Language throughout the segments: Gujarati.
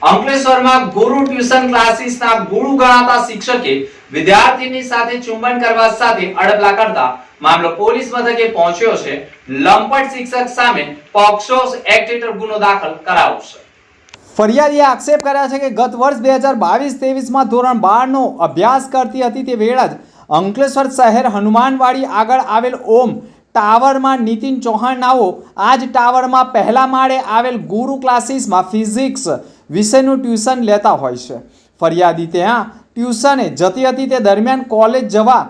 અંકલેશ્વરમાં ગુરુ ટ્યુશન ક્લાસીસના ગુરુ ગણાતા શિક્ષકે વિદ્યાર્થીની સાથે ચુંબન કરવા સાથે અડપલા કરતા મામલો પોલીસ મથકે પહોંચ્યો છે। લંપટ શિક્ષક સામે પોક્સો એક્ટ હેઠળ ગુનો દાખલ કરાયો છે। ફરિયાદીએ આક્ષેપ કર્યા છે કે ગત વર્ષ 2022-23માં ધોરણ 12નો અભ્યાસ કરતી હતી તે વેળા જ અંકલેશ્વર શહેર હનુમાનવાડી આગળ આવેલ ઓમ ટાવરમાં નીતિન ચૌહાણ નાઓ આ જ ટાવરમાં પહેલા માળે આવેલ ગુરુ ક્લાસીસમાં ફિઝિક્સ વિષયનું ટ્યુશન લેતા હોય છે। ફરિયાદી ત્યાં ટ્યુશને જતી હતી તે દરમિયાન કોલેજ જવા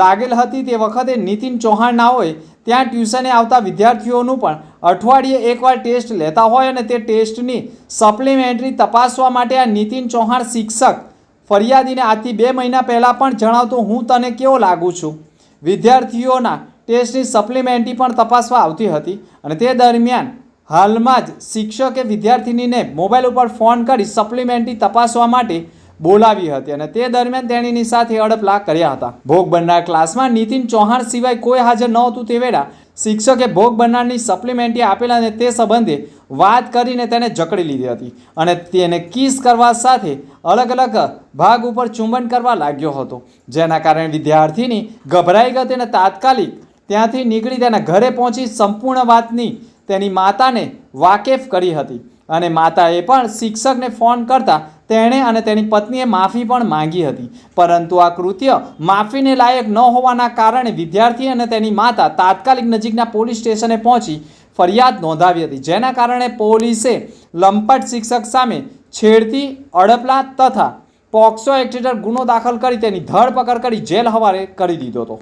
લાગેલ હતી તે વખતે નીતિન ચૌહાણ નાઓએ ત્યાં ટ્યુશને આવતા વિદ્યાર્થીઓનું પણ અઠવાડિયે એકવાર ટેસ્ટ લેતા હોય અને તે ટેસ્ટની સપ્લિમેન્ટરી તપાસવા માટે આ નીતિન ચૌહાણ શિક્ષક ફરિયાદીને આજથી 2 મહિના પહેલાં પણ જણાવતો હું તને કેવો લાગુ છું વિદ્યાર્થીઓના ટેસ્ટની સપ્લિમેન્ટરી પણ તપાસવા આવતી હતી અને તે દરમિયાન હાલમાં જ શિક્ષકે વિદ્યાર્થીનીને મોબાઈલ ઉપર ફોન કરી સપ્લિમેન્ટરી તપાસવા માટે બોલાવી હતી અને તે દરમિયાન તેણીની સાથે અડપલા કર્યા હતા। ભોગ બનનાર ક્લાસમાં નીતિન ચૌહાણ સિવાય કોઈ હાજર નહોતું તે વેળા શિક્ષકે ભોગ બનનારની સપ્લિમેન્ટરી આપેલા અને તે સંબંધે વાત કરીને તેને જકડી લીધી હતી અને તેને કિસ કરવા સાથે અલગ અલગ ભાગ ઉપર ચુંબન કરવા લાગ્યો હતો, જેના કારણે વિદ્યાર્થીની ગભરાઈ ગઈ અને તાત્કાલિક ત્યાંથી નીકળી તેના ઘરે પહોંચી સંપૂર્ણ વાતની તેની માતાને વાકેફ કરી હતી અને માતાએ પણ શિક્ષકને ફોન કરતા તેણે અને તેની પત્નીએ માફી પણ માંગી હતી, પરંતુ આ કૃત્ય માફીને લાયક ન હોવાના કારણે વિદ્યાર્થી અને તેની માતા તાત્કાલિક નજીકના પોલીસ સ્ટેશને પહોંચી ફરિયાદ નોંધાવી હતી, જેના કારણે પોલીસે લંપટ શિક્ષક સામે છેડતી, અડપલા તથા પોક્સો એક્ટ હેઠળ ગુનો દાખલ કરી તેની ધરપકડ કરી જેલ હવાલે કરી દીધો હતો।